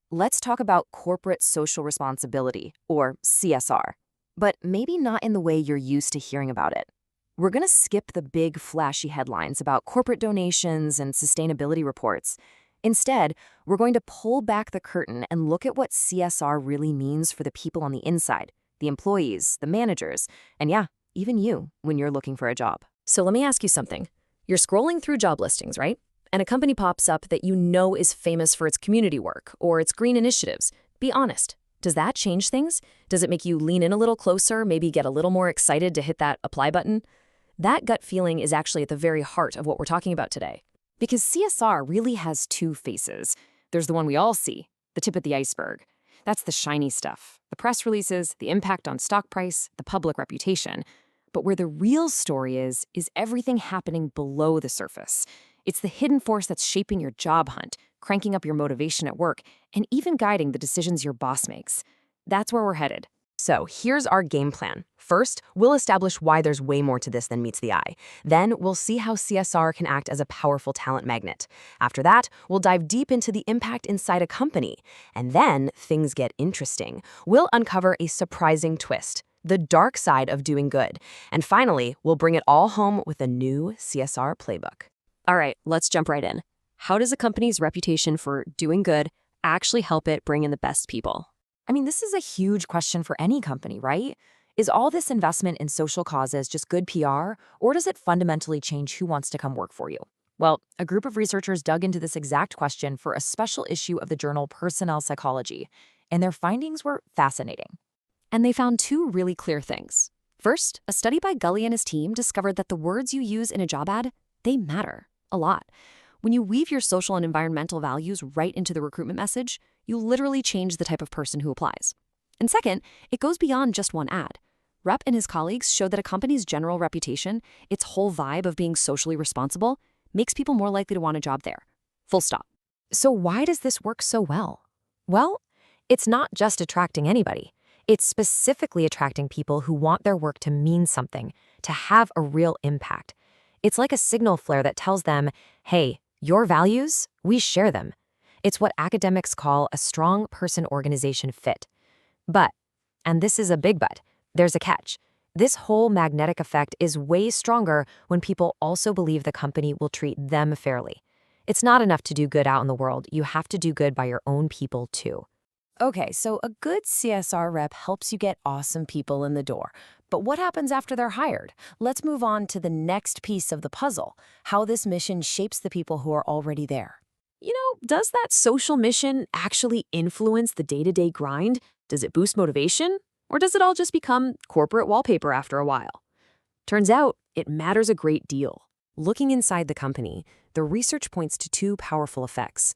Let's talk about corporate social responsibility, or CSR, but maybe not in the way you're used to hearing about it. We're going to skip the big, flashy headlines about corporate donations and sustainability reports. Instead, we're going to pull back the curtain and look at what CSR really means for the people on the inside, the employees, the managers, and yeah, even you when you're looking for a job. So let me ask you something. You're scrolling through job listings, right? And a company pops up that you know is famous for its community work or its green initiatives. Be honest. Does that change things? Does it make you lean in a little closer, maybe get a little more excited to hit that apply button? That gut feeling is actually at the very heart of what we're talking about today. Because CSR really has two faces. There's the one we all see, the tip of the iceberg. That's the shiny stuff, the press releases, the impact on stock price, the public reputation. But where the real story is everything happening below the surface. It's the hidden force that's shaping your job hunt, cranking up your motivation at work, and even guiding the decisions your boss makes. That's where we're headed. So here's our game plan. First, we'll establish why there's way more to this than meets the eye. Then we'll see how CSR can act as a powerful talent magnet. After that, we'll dive deep into the impact inside a company. And then things get interesting. We'll uncover a surprising twist, the dark side of doing good. And finally, we'll bring it all home with a new CSR playbook. All right, let's jump right in. How does a company's reputation for doing good actually help it bring in the best people? I mean, this is a huge question for any company, right? Is all this investment in social causes just good PR, or does it fundamentally change who wants to come work for you? Well, a group of researchers dug into this exact question for a special issue of the journal Personnel Psychology, and their findings were fascinating. And they found two really clear things. First, a study by Gully and his team discovered that the words you use in a job ad, they matter a lot. When you weave your social and environmental values right into the recruitment message, you literally change the type of person who applies. And second, it goes beyond just one ad. Rep and his colleagues showed that a company's general reputation, its whole vibe of being socially responsible, makes people more likely to want a job there. Full stop. So why does this work so well? Well, it's not just attracting anybody. It's specifically attracting people who want their work to mean something, to have a real impact. It's like a signal flare that tells them, hey, your values, we share them. It's what academics call a strong person-organization fit. But, and this is a big but, there's a catch. This whole magnetic effect is way stronger when people also believe the company will treat them fairly. It's not enough to do good out in the world. You have to do good by your own people too. Okay, so a good CSR rep helps you get awesome people in the door. But what happens after they're hired? Let's move on to the next piece of the puzzle, how this mission shapes the people who are already there. Does that social mission actually influence the day-to-day grind? Does it boost motivation? Or does it all just become corporate wallpaper after a while? Turns out, it matters a great deal. Looking inside the company, the research points to two powerful effects.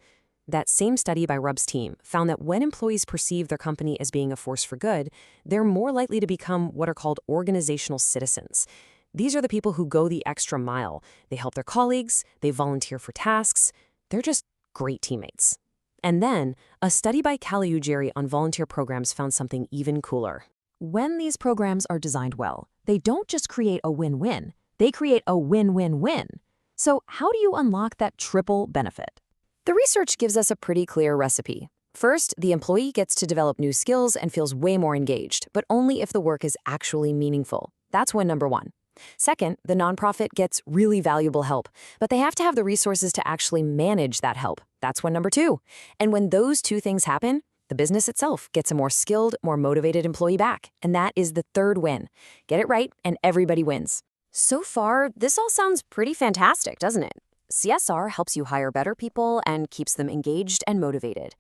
That same study by Rubb's team found that when employees perceive their company as being a force for good, they're more likely to become what are called organizational citizens. These are the people who go the extra mile. They help their colleagues, they volunteer for tasks, they're just great teammates. And then, a study by Caliugeri on volunteer programs found something even cooler. When these programs are designed well, they don't just create a win-win, they create a win-win-win. So how do you unlock that triple benefit? The research gives us a pretty clear recipe. First, the employee gets to develop new skills and feels way more engaged, but only if the work is actually meaningful. That's win number one. Second, the nonprofit gets really valuable help, but they have to have the resources to actually manage that help. That's win number two. And when those two things happen, the business itself gets a more skilled, more motivated employee back. And that is the third win. Get it right, and everybody wins. So far, this all sounds pretty fantastic, doesn't it? CSR helps you hire better people and keeps them engaged and motivated.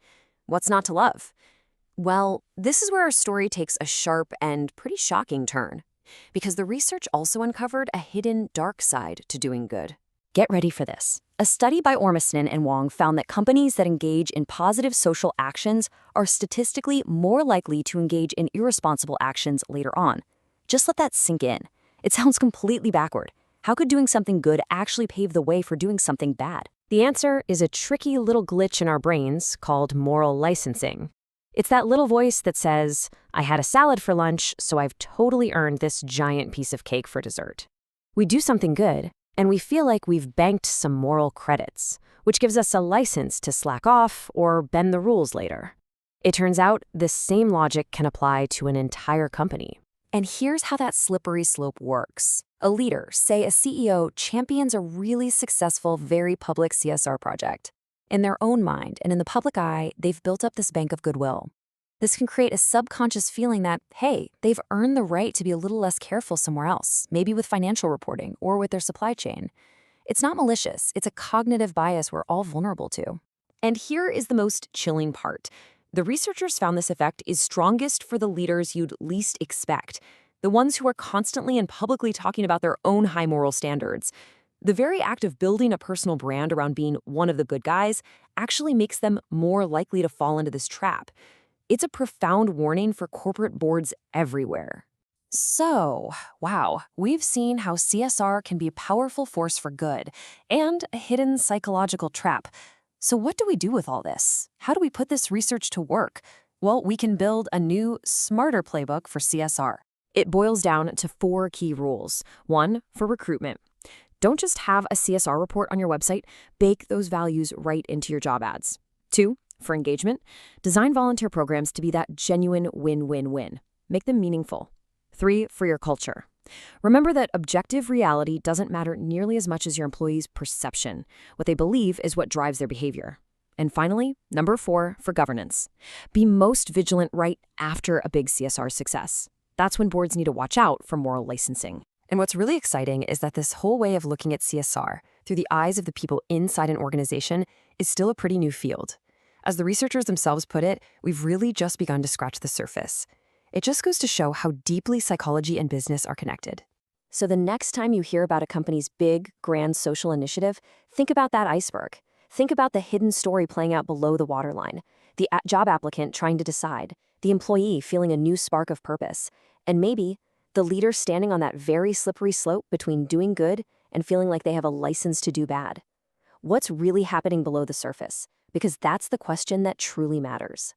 What's not to love? Well, this is where our story takes a sharp and pretty shocking turn, because the research also uncovered a hidden dark side to doing good. Get ready for this. A study by Ormiston and Wong found that companies that engage in positive social actions are statistically more likely to engage in irresponsible actions later on. Just let that sink in. It sounds completely backward. How could doing something good actually pave the way for doing something bad? The answer is a tricky little glitch in our brains called moral licensing. It's that little voice that says, I had a salad for lunch, so I've totally earned this giant piece of cake for dessert. We do something good, and we feel like we've banked some moral credits, which gives us a license to slack off or bend the rules later. It turns out this same logic can apply to an entire company. And here's how that slippery slope works. A leader, say a CEO, champions a really successful, very public CSR project. In their own mind and in the public eye, they've built up this bank of goodwill. This can create a subconscious feeling that, hey, they've earned the right to be a little less careful somewhere else, maybe with financial reporting or with their supply chain. It's not malicious, it's a cognitive bias we're all vulnerable to. And here is the most chilling part. The researchers found this effect is strongest for the leaders you'd least expect, the ones who are constantly and publicly talking about their own high moral standards. The very act of building a personal brand around being one of the good guys actually makes them more likely to fall into this trap. It's a profound warning for corporate boards everywhere. So, wow, we've seen how CSR can be a powerful force for good and a hidden psychological trap. So what do we do with all this? How do we put this research to work? Well, we can build a new, smarter playbook for CSR. It boils down to 4 key rules. 1, for recruitment. Don't just have a CSR report on your website, bake those values right into your job ads. 2, for engagement. Design volunteer programs to be that genuine win-win-win. Make them meaningful. 3, for your culture. Remember that objective reality doesn't matter nearly as much as your employees' perception. What they believe is what drives their behavior. And finally, number 4, for governance. Be most vigilant right after a big CSR success. That's when boards need to watch out for moral licensing. And what's really exciting is that this whole way of looking at CSR through the eyes of the people inside an organization is still a pretty new field. As the researchers themselves put it, we've really just begun to scratch the surface. It just goes to show how deeply psychology and business are connected. So the next time you hear about a company's big, grand social initiative, think about that iceberg. Think about the hidden story playing out below the waterline, the job applicant trying to decide, the employee feeling a new spark of purpose, and maybe the leader standing on that very slippery slope between doing good and feeling like they have a license to do bad. What's really happening below the surface? Because that's the question that truly matters.